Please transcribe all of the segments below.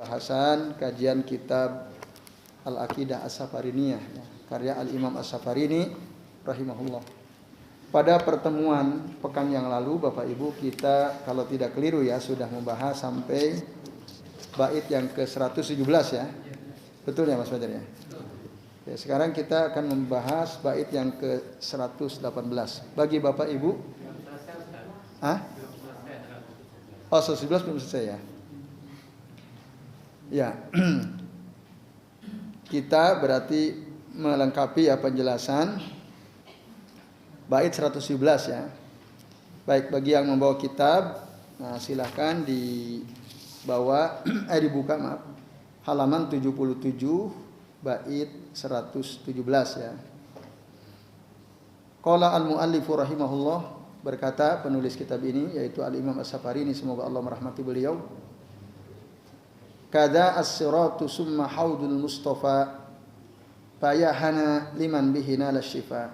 Bahasan kajian kitab Al-Aqidah As-Safariniyah karya Al-Imam As-Safarini rahimahullah. Pada pertemuan pekan yang lalu Bapak Ibu kita kalau tidak keliru ya sudah membahas sampai bait yang ke-117 ya. Betul ya Mas Fajar ya? Ya, sekarang kita akan membahas bait yang ke-118. Bagi Bapak Ibu Oh, 111 belum selesai ya. Ya. Kita berarti melengkapi ya penjelasan bait 117 ya. Baik, bagi yang membawa kitab, nah silahkan dibuka halaman 77 bait 117 ya. Qala al-muallifu rahimahullah, berkata penulis kitab ini yaitu Al-Imam As-Safarini, semoga Allah merahmati beliau. Kada as-siratu summa haudul mustafa fayahana liman bihi nalasyifa.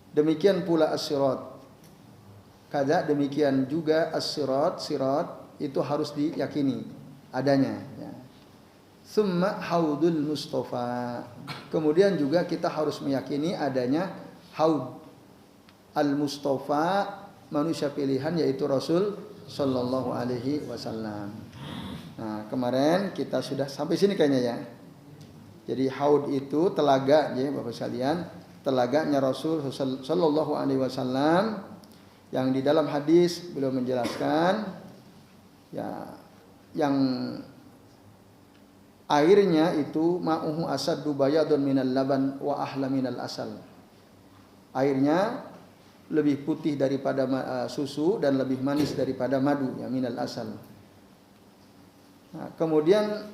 Demikian pula as-sirat. Kada demikian juga as-sirat, sirat itu harus diyakini adanya ya. Summa haudul mustafa. Kemudian juga kita harus meyakini adanya haud al-mustafa, manusia pilihan yaitu Rasul sallallahu alaihi wasallam. Nah, kemarin kita sudah sampai sini kayaknya ya. Jadi haud itu telaga ya Bapak sekalian, telaganya Rasul sallallahu alaihi wasallam yang di dalam hadis beliau menjelaskan ya, yang airnya itu ma'uhu asaddu bayadun minal laban wa ahla minal asal. Airnya lebih putih daripada susu dan lebih manis daripada madu ya, minal asal. Nah, kemudian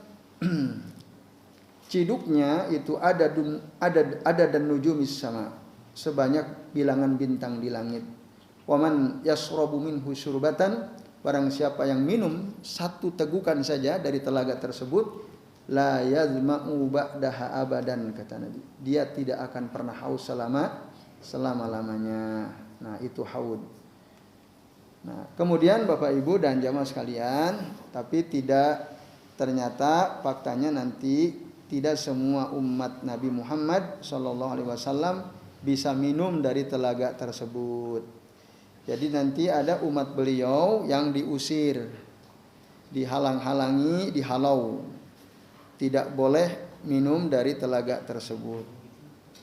ciduknya itu ada dan nujumis sama, sebanyak bilangan bintang di langit. Waman yasrabu minhu syurbatan, barang siapa yang minum satu tegukan saja dari telaga tersebut, la yazma'u ba'daha abadan, kata Nabi. Dia tidak akan pernah haus selama-lamanya. Nah, itu haud. Nah, kemudian Bapak Ibu dan jamaah sekalian, tapi ternyata faktanya nanti tidak semua umat Nabi Muhammad sallallahu alaihi wasallam bisa minum dari telaga tersebut. Jadi nanti ada umat beliau yang diusir, dihalang-halangi, dihalau. Tidak boleh minum dari telaga tersebut.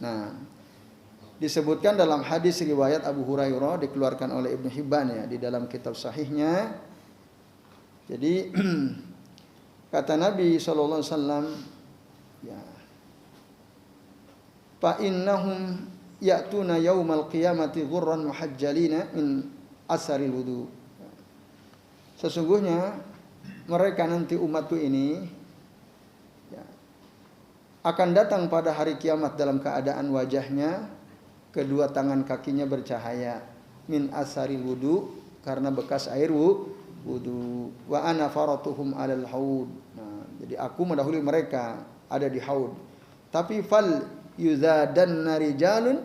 Nah, disebutkan dalam hadis riwayat Abu Hurairah dikeluarkan oleh Ibnu Hibban ya di dalam kitab sahihnya. Jadi kata Nabi sallallahu alaihi wasallam ya, fa innahum ya'tuna yaumal qiyamati ghurran muhajjalina min asaril wudu. Sesungguhnya mereka nanti umatku ini ya, akan datang pada hari kiamat dalam keadaan wajahnya, kedua tangan kakinya bercahaya, min asaril wudu, karena bekas air wudu. Wa ana faratuhum alal haud. Nah, jadi aku mendahului mereka ada di haud. Tapi fal yuzadanna rijalun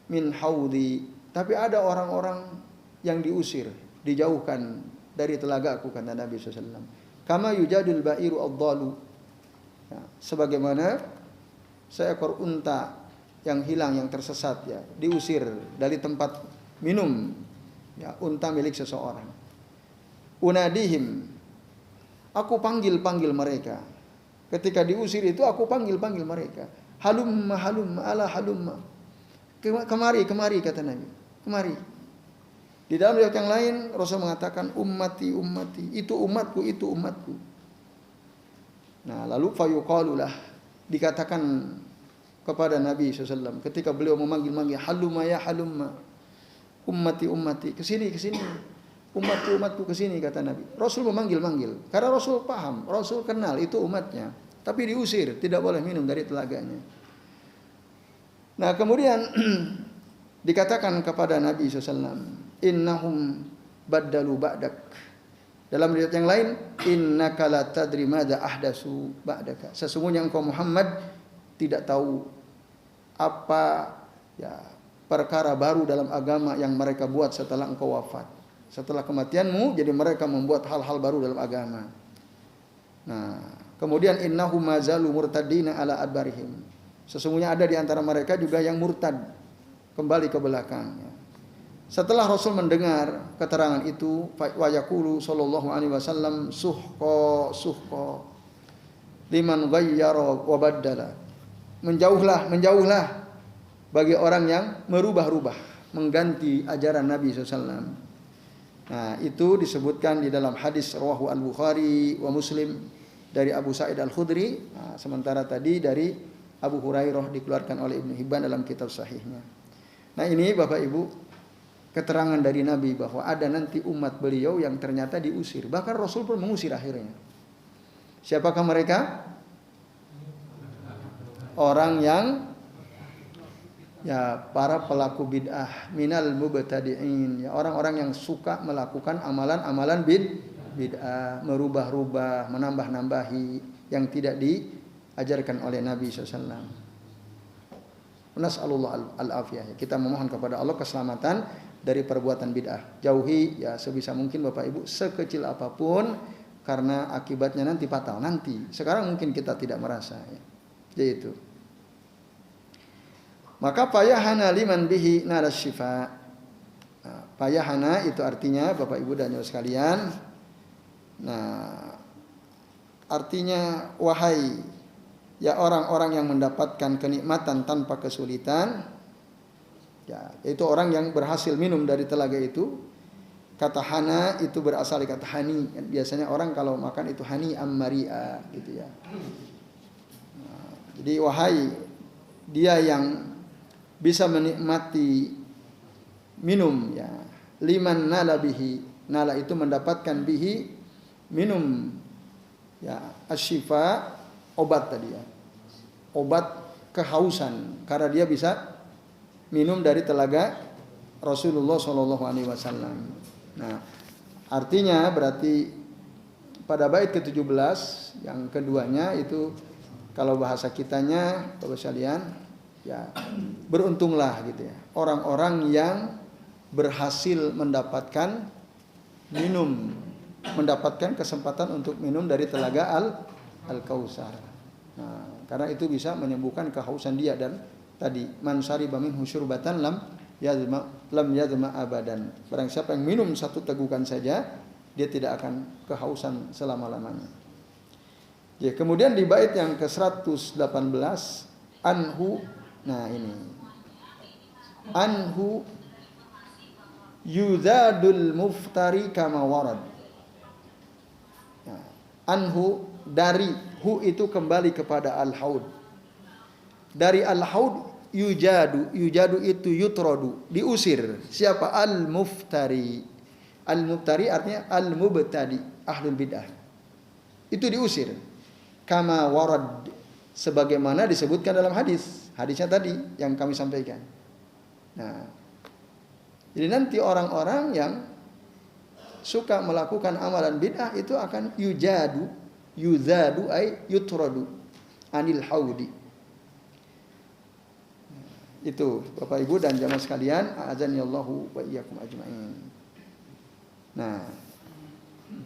min haudi. Tapi ada orang-orang yang diusir, dijauhkan dari telagaku, kata Nabi SAW. Kama yujadul ba'iru ad-dalu. Ya, sebagaimana seekor unta yang hilang, yang tersesat ya, diusir dari tempat minum ya, unta milik seseorang. Unadihim, aku panggil mereka. Ketika diusir itu aku panggil mereka. Halumma ala halumma. Kemari kata Nabi. Kemari. Di dalam riwayat yang lain Rasul mengatakan ummati, itu umatku. Nah, lalu fayuqalulah, dikatakan kepada Nabi SAW ketika beliau memanggil halumma ya halumma, ummati, kesini umatku kesini, kata Nabi. Rasul memanggil karena Rasul paham, Rasul kenal itu umatnya, tapi diusir, tidak boleh minum dari telaganya. Nah, kemudian dikatakan kepada Nabi SAW, innahum baddalu ba'dak. Dalam riwayat yang lain, innaka la tadri madza ahdasu ba'daka. Sesungguhnya engkau Muhammad tidak tahu apa ya perkara baru dalam agama yang mereka buat setelah engkau wafat. Setelah kematianmu, jadi mereka membuat hal-hal baru dalam agama. Nah, kemudian innahum mazalu murtadina ala adbarihim. Sesungguhnya ada di antara mereka juga yang murtad, kembali ke belakang. Setelah Rasul mendengar keterangan itu, wa yaqulu sallallahu alaihi wasallam suhqa liman ghayyara wa baddala. Menjauhlah bagi orang yang merubah-rubah, mengganti ajaran Nabi SAW. Nah, itu disebutkan di dalam hadis rawahu Al-Bukhari wa Muslim dari Abu Sa'id Al-Khudri. Nah, sementara tadi dari Abu Hurairah dikeluarkan oleh Ibnu Hibban dalam kitab sahihnya. Nah, ini Bapak Ibu, keterangan dari Nabi bahwa ada nanti umat beliau yang ternyata diusir. Bahkan Rasul pun mengusir akhirnya. Siapakah mereka? Orang yang para pelaku bid'ah, minal mubtadi'in, orang-orang yang suka melakukan amalan-amalan bid'ah, merubah-rubah, menambah-nambahi yang tidak diajarkan oleh Nabi SAW. Nas'alullah al-afiyah. Kita memohon kepada Allah keselamatan dari perbuatan bid'ah. Jauhi sebisa mungkin Bapak Ibu, sekecil apapun, karena akibatnya nanti fatal. Nanti, sekarang mungkin kita tidak merasa. Yaitu. Maka payahana liman bihi naras syifa. Nah, payahana itu artinya Bapak Ibu dan Saudara sekalian. Nah, artinya wahai orang-orang yang mendapatkan kenikmatan tanpa kesulitan, yaitu orang yang berhasil minum dari telaga itu. Kata hana itu berasal dari kata hani. Biasanya orang kalau makan itu hani ammaria gitu ya. Nah, jadi wahai dia yang bisa menikmati minum liman nala bihi, nala itu mendapatkan bihi minum asyifa, obat tadi obat kehausan, karena dia bisa minum dari telaga Rasulullah SAW. Nah, artinya berarti pada bait ke-17 yang keduanya itu, kalau bahasa kitanya Bapak sekalian, beruntunglah gitu ya orang-orang yang berhasil mendapatkan mendapatkan kesempatan untuk minum dari telaga Al-Kautsar. Nah, karena itu bisa menyembuhkan kehausan dia, dan tadi man syariba minhu syurbatan lam yadma abadan. Barang siapa yang minum satu tegukan saja, dia tidak akan kehausan selama-lamanya. Kemudian di bait yang ke-118 anhu. Nah, ini anhu yuzadul muftari kama warad. Nah, anhu dari hu itu kembali kepada al-haud. Dari al-haud yujadu itu yutradu, diusir. Siapa? Al-muftari. Al-muftari artinya al-mubtadi, ahlul bid'ah. Itu diusir. Kama warad, sebagaimana disebutkan dalam hadisnya tadi yang kami sampaikan. Nah, jadi nanti orang-orang yang suka melakukan amalan bid'ah itu akan yuzadu ay yutradu anil haudi. Itu Bapak Ibu dan jamaah sekalian, azanillahu wa iyyakum ajmain. Nah,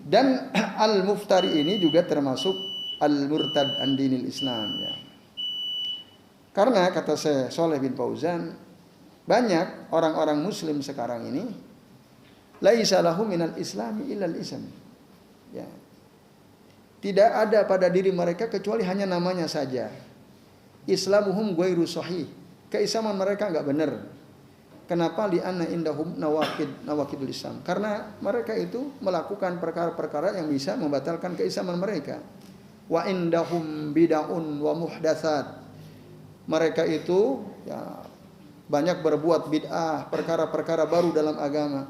dan al-muftari ini juga termasuk al-murtad an dinil Islam ya. Karena kata saya Shalih bin Fauzan, banyak orang-orang muslim sekarang ini laisa lahu minal islami illal ism. Ya. Tidak ada pada diri mereka kecuali hanya namanya saja. Islamuhum ghairu sahih. Keislaman mereka enggak benar. Kenapa? Li'anna indahum nawaqidul Islam. Karena mereka itu melakukan perkara-perkara yang bisa membatalkan keislaman mereka. Wa indahum bid'un wa muhdatsat. Mereka itu banyak berbuat bid'ah, perkara-perkara baru dalam agama.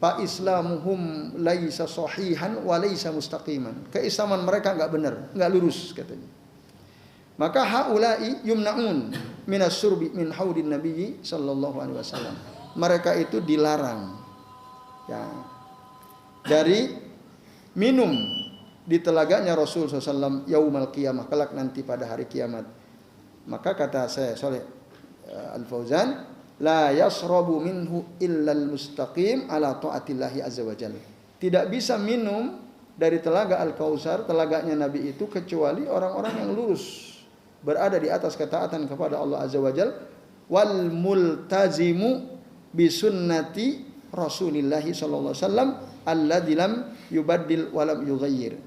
Fa islamuhum laisa sahihan wa laisa mustaqiman. Keislaman mereka enggak benar, enggak lurus katanya. Maka haula'i yumna'un minas surbi min haudin nabiyyi sallallahu alaihi wasallam. Mereka itu dilarang dari minum di telaganya Rasul SAW yaumal qiyamah, kelak nanti pada hari kiamat. Maka kata saya Shalih Al-Fauzan, la yasrabu minhu illal mustaqim ala taatillahi azza wajalla. Tidak bisa minum dari telaga Al-Kautsar, telaganya Nabi itu, kecuali orang-orang yang lurus, berada di atas ketaatan kepada Allah Azza wa Jalla, wal multazimu bisunnati Rasulillah sallallahu alaihi wasallam alladzi lam yubaddil wa lam yughayyir.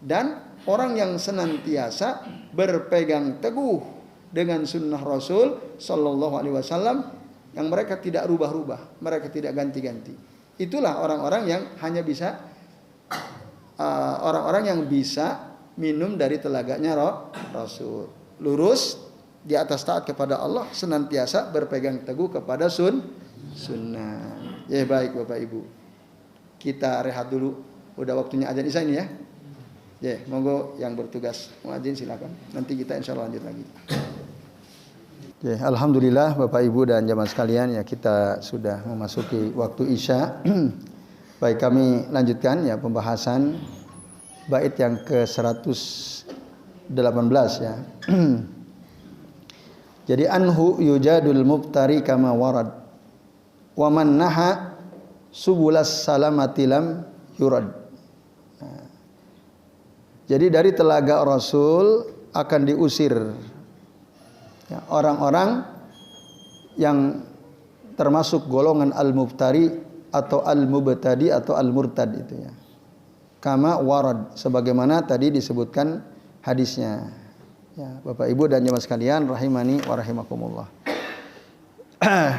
Dan orang yang senantiasa berpegang teguh dengan sunnah Rasul sallallahu alaihi wasallam yang mereka tidak rubah-rubah, mereka tidak ganti-ganti. Itulah orang-orang yang hanya bisa orang-orang yang bisa minum dari telaganya Rasul. Lurus di atas taat kepada Allah, senantiasa berpegang teguh kepada sunnah. Ya baik Bapak Ibu, kita rehat dulu. Udah waktunya azan isya ini ya. Ya, monggo yang bertugas muadzin silakan. Nanti kita insya Allah lanjut lagi. Ya, alhamdulillah Bapak Ibu dan jamaah sekalian, ya kita sudah memasuki waktu isya. Baik, kami lanjutkan ya pembahasan bait yang ke-118 ya. Jadi anhu yujadul mubtari kama warad wa man naha subulas salamati lam yurad. Nah, jadi dari telaga Rasul akan diusir ya, orang-orang yang termasuk golongan al-mubtari atau al-mubtadi atau al-murtad itu ya. Kama warad, sebagaimana tadi disebutkan hadisnya. Ya, Bapak Ibu dan jemaah sekalian rahimani wa rahimakumullah.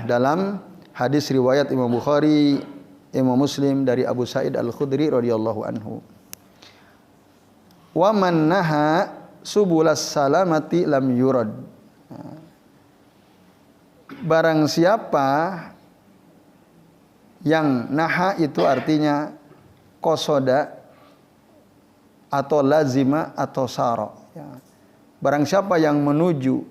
Dalam hadis riwayat Imam Bukhari, Imam Muslim dari Abu Sa'id Al-Khudri radhiyallahu anhu. Wa man naha subulas salamati lam yurad. Barang siapa yang naha itu artinya kosoda atau lazima atau saro ya. Barang siapa yang menuju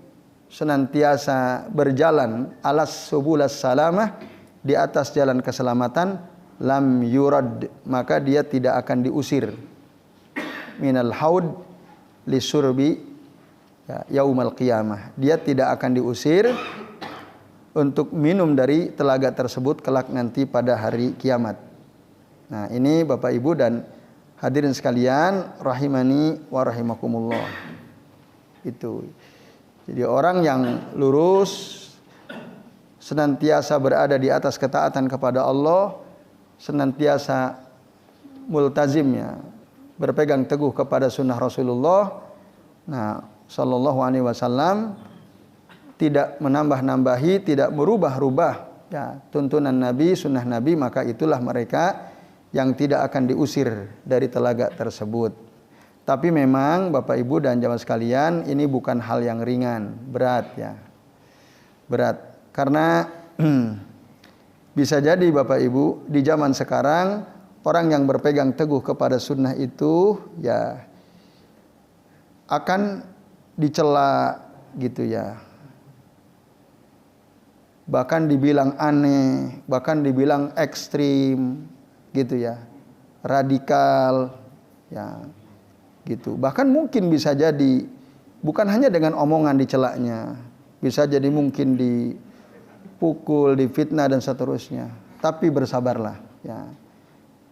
senantiasa berjalan alas subulas salamah, di atas jalan keselamatan, lam yurad, maka dia tidak akan diusir minal haud lisurbi ya, yaumal qiyamah. Dia tidak akan diusir untuk minum dari telaga tersebut kelak nanti pada hari kiamat. Nah, ini Bapak Ibu dan hadirin sekalian rahimani wa rahimakumullah. Itu. Jadi orang yang lurus, senantiasa berada di atas ketaatan kepada Allah, senantiasa multazimnya, berpegang teguh kepada sunnah Rasulullah, nah, sallallahu alaihi wasallam, tidak menambah-nambahi, tidak merubah-rubah ya, tuntunan Nabi, sunnah Nabi, maka itulah mereka yang tidak akan diusir dari telaga tersebut. Tapi memang Bapak Ibu dan jamaah sekalian, ini bukan hal yang ringan, berat ya. Berat. Karena bisa jadi Bapak Ibu di zaman sekarang orang yang berpegang teguh kepada sunnah itu ya akan dicela gitu ya. Bahkan dibilang aneh, bahkan dibilang ekstrim gitu ya. Radikal ya. Gitu. Bahkan mungkin bisa jadi bukan hanya dengan omongan dicelaknya, bisa jadi mungkin dipukul, difitnah dan seterusnya. Tapi bersabarlah, ya.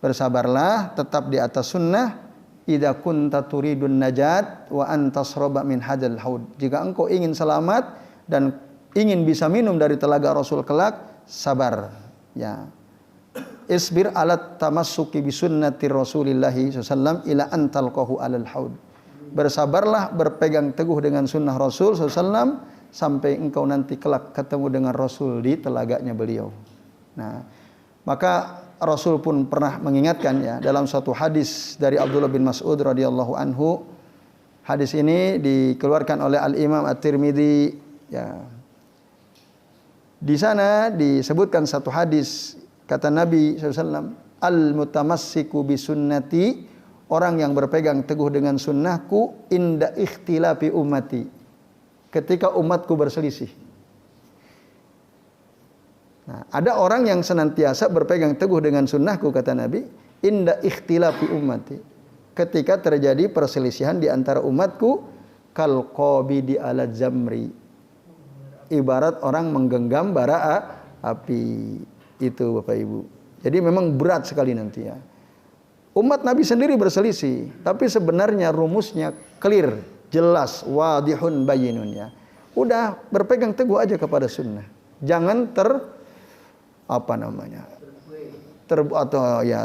Bersabarlah, tetap di atas sunnah. Idza kunta turidun najat wa antasroba min hadzal haud. Jika engkau ingin selamat dan ingin bisa minum dari telaga Rasul kelak, sabar, ya. Isbir alat tamassuki bisunnati Rasulillahi sallallahu ila antalqahu alal haud. Bersabarlah, berpegang teguh dengan sunnah Rasul sallallahu sampai engkau nanti kelak ketemu dengan Rasul di telaganya beliau. Nah, maka Rasul pun pernah mengingatkan ya dalam suatu hadis dari Abdullah bin Mas'ud radhiyallahu anhu. Hadis ini dikeluarkan oleh Al-Imam At-Tirmidzi ya. Di sana disebutkan satu hadis. Kata Nabi SAW, al-mutamassiku bisunnati, orang yang berpegang teguh dengan sunnahku, inda ikhtilafi ummati, ketika umatku berselisih. Nah, ada orang yang senantiasa berpegang teguh dengan sunnahku, kata Nabi, inda ikhtilafi ummati, ketika terjadi perselisihan di antara umatku, kal qabidi ala jamri, ibarat orang menggenggam bara api. Itu Bapak Ibu. Jadi memang berat sekali nanti ya. Umat Nabi sendiri berselisih, tapi sebenarnya rumusnya clear, jelas, wadihun bayinun ya. Udah berpegang teguh aja kepada sunnah. Jangan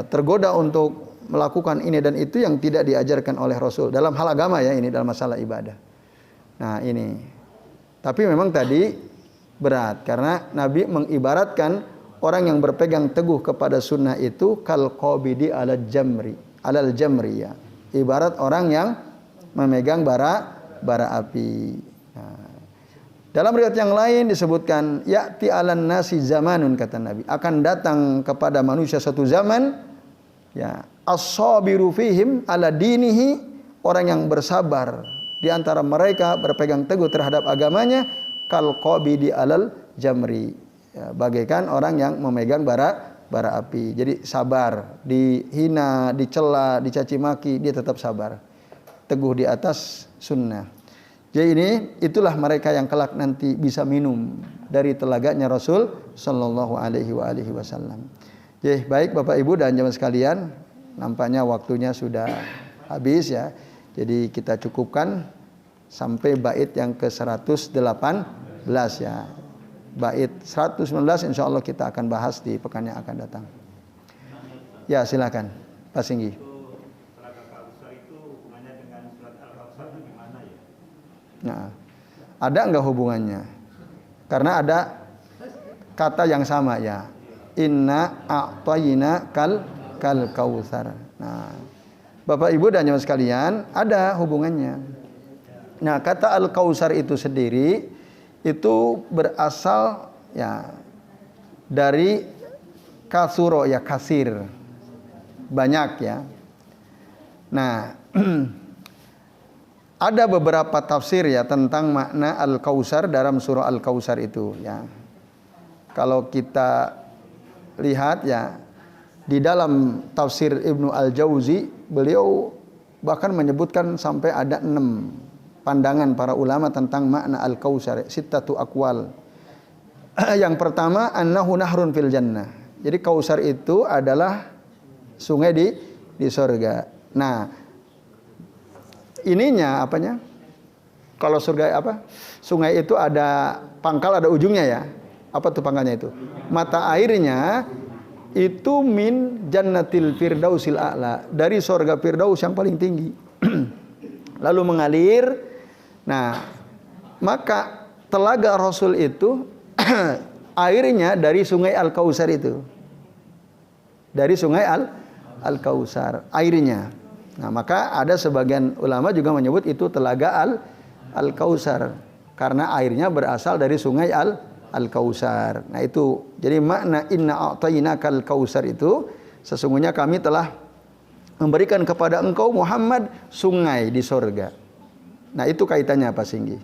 tergoda untuk melakukan ini dan itu yang tidak diajarkan oleh Rasul dalam hal agama ya, ini dalam masalah ibadah. Nah, ini. Tapi memang tadi berat karena Nabi mengibaratkan orang yang berpegang teguh kepada sunnah itu kal qabidi alal jamri ya. Ibarat orang yang memegang bara api. Nah, dalam riwayat yang lain disebutkan ya'ti 'alan nasi zamanun kata Nabi, akan datang kepada manusia satu zaman ya, as-sabiru fihim ala dinihi, orang yang bersabar di antara mereka berpegang teguh terhadap agamanya kal qabidi alal jamri. Ya, bagaikan orang yang memegang bara api. Jadi sabar, dihina, dicela, dicaci maki, dia tetap sabar. Teguh di atas sunnah. Jadi itulah mereka yang kelak nanti bisa minum dari telaganya Rasul sallallahu alaihi wasallam. Jadi baik Bapak Ibu dan jemaah sekalian, nampaknya waktunya sudah habis ya. Jadi kita cukupkan sampai bait yang ke-118 ya. Bait 119 insya Allah kita akan bahas di pekan yang akan datang. Ya silakan Pak Singgi. Nah, ada enggak hubungannya? Karena ada kata yang sama ya. Inna a'tayna kal kautsar. Nah, Bapak Ibu dan jemaah sekalian, ada hubungannya. Nah, kata al-kautsar itu sendiri itu berasal ya dari kasuro ya, kasir. Banyak ya. Nah, ada beberapa tafsir ya tentang makna Al-Kautsar dalam surah Al-Kautsar itu ya. Kalau kita lihat ya di dalam tafsir Ibnu Al-Jauzi, beliau bahkan menyebutkan sampai ada 6 pandangan para ulama tentang makna Al-Kautsar, sittatu aqwal. Yang pertama, annahu nahrun fil jannah. Jadi Kautsar itu adalah sungai di surga. Nah, ininya apanya? Kalau surga apa? Sungai itu ada pangkal, ada ujungnya ya. Apa tuh pangkalnya itu? Mata airnya itu min jannatil firdausil a'la, dari surga Firdaus yang paling tinggi. Lalu mengalir. Nah, maka telaga Rasul itu airnya dari sungai Al-Kautsar itu. Dari sungai Al-Kautsar airnya. Nah, maka ada sebagian ulama juga menyebut itu telaga Al-Kautsar karena airnya berasal dari sungai Al-Kautsar. Nah, itu jadi makna inna a'tainakal kautsar itu sesungguhnya kami telah memberikan kepada engkau Muhammad sungai di surga. Nah, itu kaitannya apa Singgi?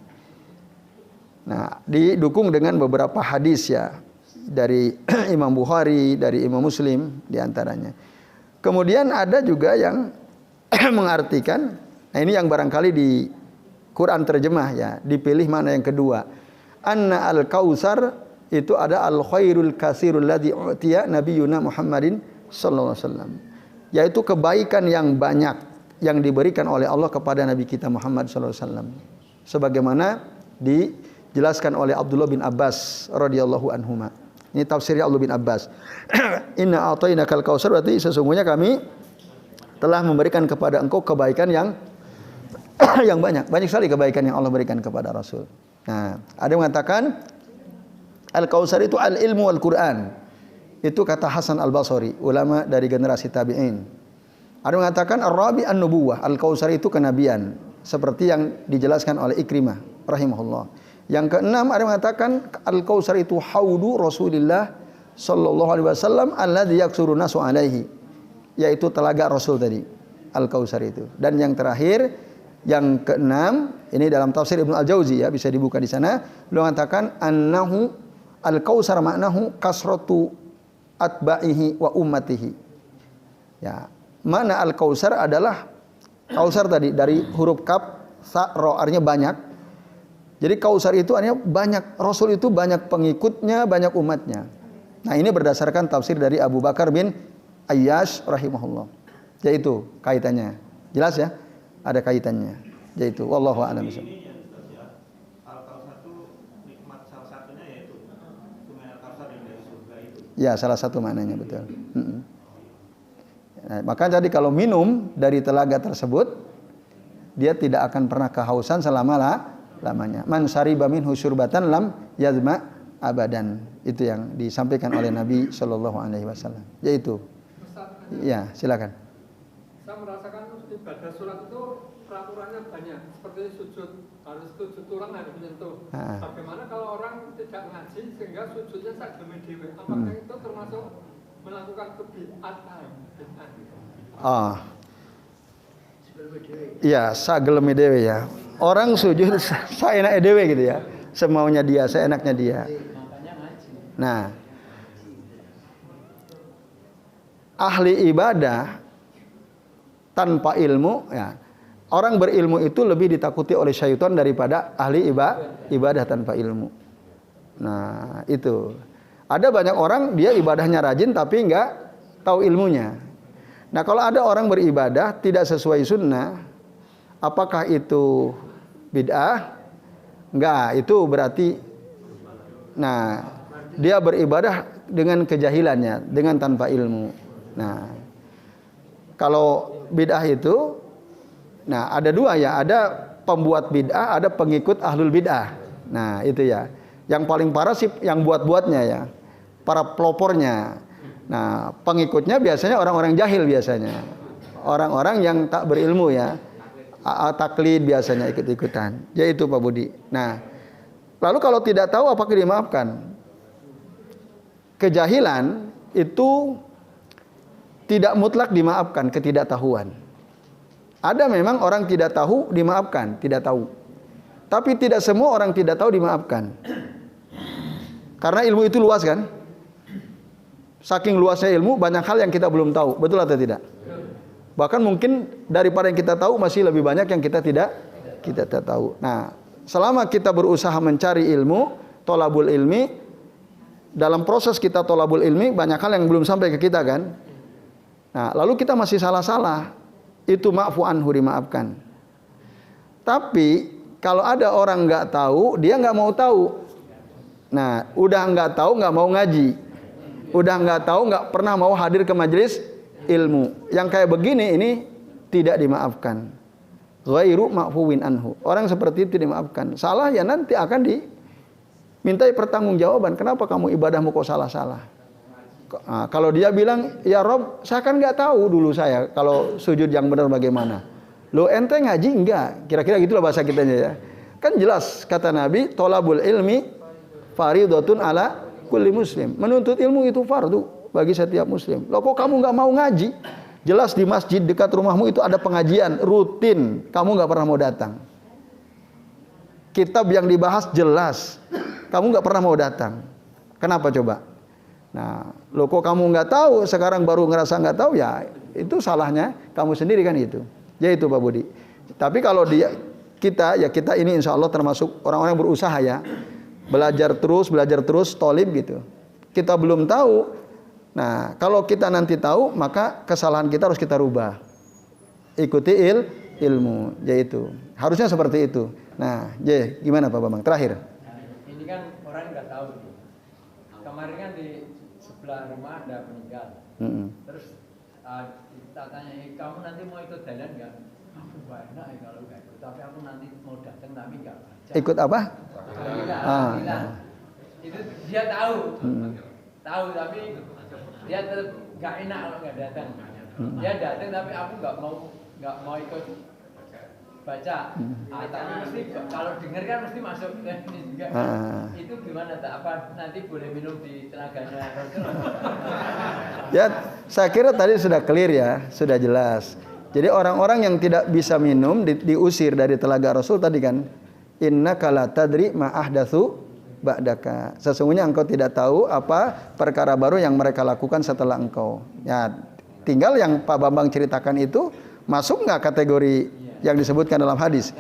Nah, didukung dengan beberapa hadis ya dari Imam Bukhari, dari Imam Muslim di antaranya. Kemudian ada juga yang mengartikan, nah ini yang barangkali di Quran terjemah ya, dipilih mana yang kedua. Anna al-kautsar itu ada al-khairul katsirul ladzi utiya nabiyuna Muhammadin sallallahu alaihi wasallam. Yaitu kebaikan yang banyak yang diberikan oleh Allah kepada Nabi kita Muhammad sallallahu alaihi wasallam. Sebagaimana dijelaskan oleh Abdullah bin Abbas radhiyallahu anhuma. Ini tafsirnya Abdullah bin Abbas. Inna a'tainakal kautsar, berarti sesungguhnya kami telah memberikan kepada engkau kebaikan yang banyak. Banyak sekali kebaikan yang Allah berikan kepada Rasul. Nah, ada yang mengatakan Al-Kautsar itu al-ilmu wal-Quran. Itu kata Hasan Al-Basri, ulama dari generasi tabi'in. Ada yang mengatakan Ar-Rabi an-Nubuwah, Al-Kautsar itu kenabian, seperti yang dijelaskan oleh Ikrimah rahimahullah. Yang keenam ada yang mengatakan Al-Kautsar itu haudu Rasulillah sallallahu alaihi wasallam alladzi yaksuru nasu alaihi, yaitu telaga Rasul tadi, Al-Kautsar itu. Dan yang terakhir, yang keenam, ini dalam tafsir Ibnu Al-Jauzi ya, bisa dibuka di sana. Beliau mengatakan annahu Al-Kautsar maknahu kasratu atba'ihi wa ummatihi. Ya, mana Al-Kautsar adalah Kautsar tadi dari huruf kaf sa ra, artinya banyak. Jadi Kautsar itu artinya banyak, Rasul itu banyak pengikutnya, banyak umatnya. Nah, ini berdasarkan tafsir dari Abu Bakar bin Ayyash rahimahullah. Yaitu kaitannya. Jelas ya? Ada kaitannya. Yaitu wallahu a'lam bishawab. Ya, salah satu maknanya betul. Nah, maka jadi kalau minum dari telaga tersebut, dia tidak akan pernah kehausan selama-lamanya. Man syariba minhu syurbatan lam yazma abadan. Itu yang disampaikan oleh Nabi Shallallahu Alaihi Wasallam. Yaitu, ya silakan. Saya merasakan ibadah sholat itu peraturannya banyak. Seperti sujud, harus sujud tulang harus menyentuh. Bagaimana kalau orang tidak ngaji sehingga sujudnya sakjane dhewe? Apakah itu termasuk melakukan kebid'atan? Iya, sageleme dewe ya. Orang sujud saenake dewe gitu ya. Semaunya dia, seenaknya dia. Nah, ahli ibadah tanpa ilmu ya. Orang berilmu itu lebih ditakuti oleh syaitan daripada ahli ibadah tanpa ilmu. Nah, itu. Ada banyak orang dia ibadahnya rajin tapi enggak tahu ilmunya. Nah, kalau ada orang beribadah tidak sesuai sunnah, apakah itu bid'ah? Enggak, itu berarti dia beribadah dengan kejahilannya, dengan tanpa ilmu. Nah, kalau bid'ah itu ada dua ya, ada pembuat bid'ah, ada pengikut ahlul bid'ah. Nah, itu ya. Yang paling parah sih yang buat-buatnya ya. Para pelopornya. Nah, pengikutnya biasanya orang-orang jahil biasanya. Orang-orang yang tak berilmu ya. Taklid biasanya ikut-ikutan. Yaitu Pak Budi. Nah, lalu kalau tidak tahu apakah dimaafkan? Kejahilan itu tidak mutlak dimaafkan, ketidaktahuan. Ada memang orang tidak tahu dimaafkan, tidak tahu. Tapi tidak semua orang tidak tahu dimaafkan. Karena ilmu itu luas kan? Saking luasnya ilmu, banyak hal yang kita belum tahu. Betul atau tidak? Bahkan mungkin daripada yang kita tahu masih lebih banyak yang kita tidak tahu. Nah, selama kita berusaha mencari ilmu, tolabul ilmi, dalam proses kita tolabul ilmi banyak hal yang belum sampai ke kita kan? Nah, lalu kita masih salah-salah. Itu ma'fu anhu, dimaafkan. Tapi kalau ada orang nggak tahu, dia nggak mau tahu. Nah, udah nggak tahu nggak mau ngaji, udah nggak tahu nggak pernah mau hadir ke majelis ilmu. Yang kayak begini ini tidak dimaafkan. Ghairu ma'fuwin anhu. Orang seperti itu dimaafkan. Salah ya nanti akan dimintai pertanggungjawaban. Kenapa kamu ibadahmu kok salah-salah? Nah, kalau dia bilang, ya Rob, saya kan nggak tahu dulu saya kalau sujud yang benar bagaimana. Lo ente ngaji enggak? Kira-kira gitulah bahasa kitanya ya. Kan jelas kata Nabi, tolabul ilmi fardhatun ala kulli muslim. Menuntut ilmu itu fardu bagi setiap muslim. Loh kok kamu nggak mau ngaji? Jelas di masjid dekat rumahmu itu ada pengajian rutin, kamu nggak pernah mau datang. Kitab yang dibahas jelas, kamu nggak pernah mau datang. Kenapa coba? Nah, lo kok kamu nggak tahu, sekarang baru ngerasa nggak tahu ya, itu salahnya kamu sendiri kan itu. Ya itu Pak Budi. Tapi kalau kita ini insya Allah termasuk orang-orang yang berusaha ya, belajar terus, tolib gitu. Kita belum tahu. Nah, kalau kita nanti tahu, maka kesalahan kita harus kita rubah. Ikuti ilmu, yaitu harusnya seperti itu. Nah, gimana Pak Bambang? Terakhir. Ini kan orang nggak tahu. Kemarin kan di sebelah rumah ada meninggal. Terus kita tanya, kamu nanti mau ikut jalan nggak? Aku enak ya kalau nggak ikut, tapi aku nanti mau datang tapi nggak baca. Ikut apa? Itu dia tahu, tapi dia tetap nggak enak kalau nggak datang. Dia datang tapi aku nggak mau ikut baca. Tapi mesti kalau dengar kan mesti masuk ke ini juga. Itu gimana tak? Apa nanti boleh minum di tenaganya Rasul? Ya, saya kira tadi sudah clear ya, sudah jelas. Jadi orang-orang yang tidak bisa minum diusir dari telaga Rasul tadi kan. Innaka la tadri ma ahdatsu ba'daka. Sesungguhnya engkau tidak tahu apa perkara baru yang mereka lakukan setelah engkau. Ya, tinggal yang Pak Bambang ceritakan itu masuk nggak kategori yang disebutkan dalam hadis?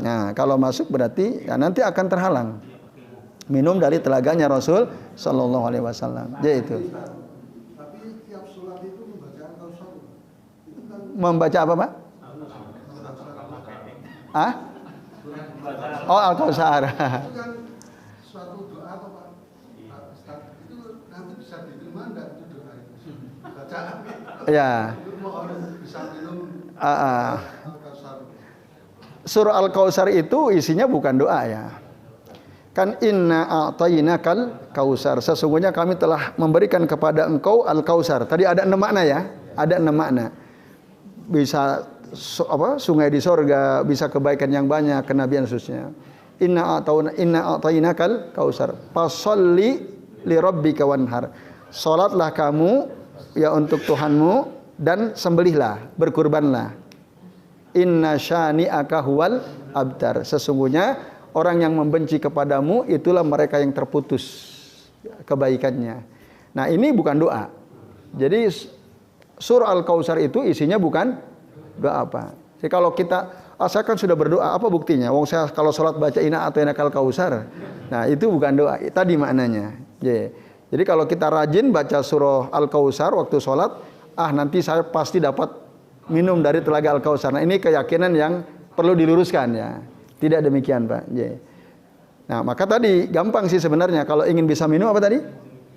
Nah, kalau masuk berarti ya nanti akan terhalang minum dari telaganya Rasul Sallallahu Alaihi Wasallam. Jadi itu. Tapi tiap sholat itu membaca Al-Kausar. Itu membaca apa, Pak? Ah? Oh, Al-Kautsar. Itu kan suatu doa apa Pak? Ustaz, itu nanti bisa diterima enggak itu doa itu? Bacaan. Ya. Mohon bisa minum Al-Kautsar. Surah Al-Kautsar itu isinya bukan doa ya. Kan inna a'tainakal kautsar. Sesungguhnya kami telah memberikan kepada engkau Al-Kautsar. Tadi ada 6 makna ya. Ada 6 makna. Bisa sungai di sorga, bisa kebaikan yang banyak, kenabian khususnya. Inna a'tainakal kautsar. Fasholli li rabbika wanhar. Salatlah kamu ya untuk Tuhanmu dan sembelihlah, berkurbanlah. Inna syani'aka huwal abtar. Sesungguhnya orang yang membenci kepadamu itulah mereka yang terputus kebaikannya. Nah, ini bukan doa. Jadi surah Al-Kautsar itu isinya bukan doa apa. Jadi kalau kita saya kan sudah berdoa, apa buktinya? Wong saya kalau sholat baca inna a'tainakal kautsar. Nah, itu bukan doa. Tadi maknanya. Jadi kalau kita rajin baca surah Al-Kautsar waktu sholat, nanti saya pasti dapat minum dari telaga Al-Kautsar. Nah, ini keyakinan yang perlu diluruskan ya. Tidak demikian, Pak. Nah, maka tadi gampang sih sebenarnya kalau ingin bisa minum apa tadi?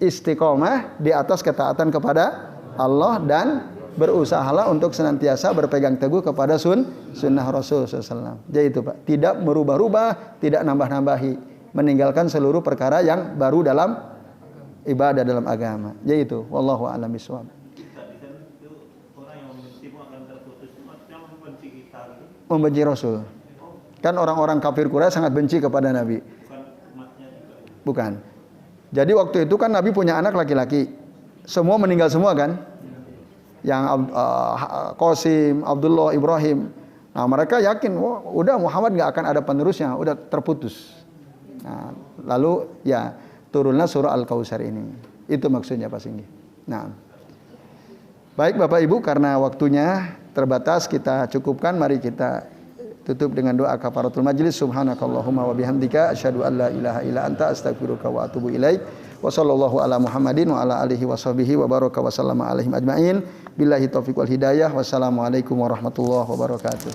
Istiqomah di atas ketaatan kepada Allah dan berusahalah untuk senantiasa berpegang teguh kepada sunnah Rasul SAW. Jadi itu, Pak. Tidak merubah-rubah, tidak nambah-nambahi, meninggalkan seluruh perkara yang baru dalam ibadah dalam agama. Jadi itu, wallahu a'lam bishawab. Membenci Rasul. Kan orang-orang kafir Quraisy sangat benci kepada Nabi. Bukan. Jadi waktu itu kan Nabi punya anak laki-laki. Semua meninggal semua kan? Yang Qasim, Abdullah, Ibrahim. Nah, mereka yakin, udah Muhammad nggak akan ada penerusnya, udah terputus. Nah, lalu ya turunlah surah Al-Kautsar ini. Itu maksudnya Pak Singgi. Nah. Baik Bapak Ibu, karena waktunya terbatas kita cukupkan, mari kita tutup dengan doa kafaratul majlis. Subhanakallahumma wa bihamdika asyhadu an la ilaha illa anta astaghfiruka wa atubu ilaik. Wa sallallahu ala Muhammadin wa ala alihi wa sahbihi wa baraka wa sallama alaihim ajmain. Billahi taufiq wal hidayah. Wassalamualaikum warahmatullahi wabarakatuh.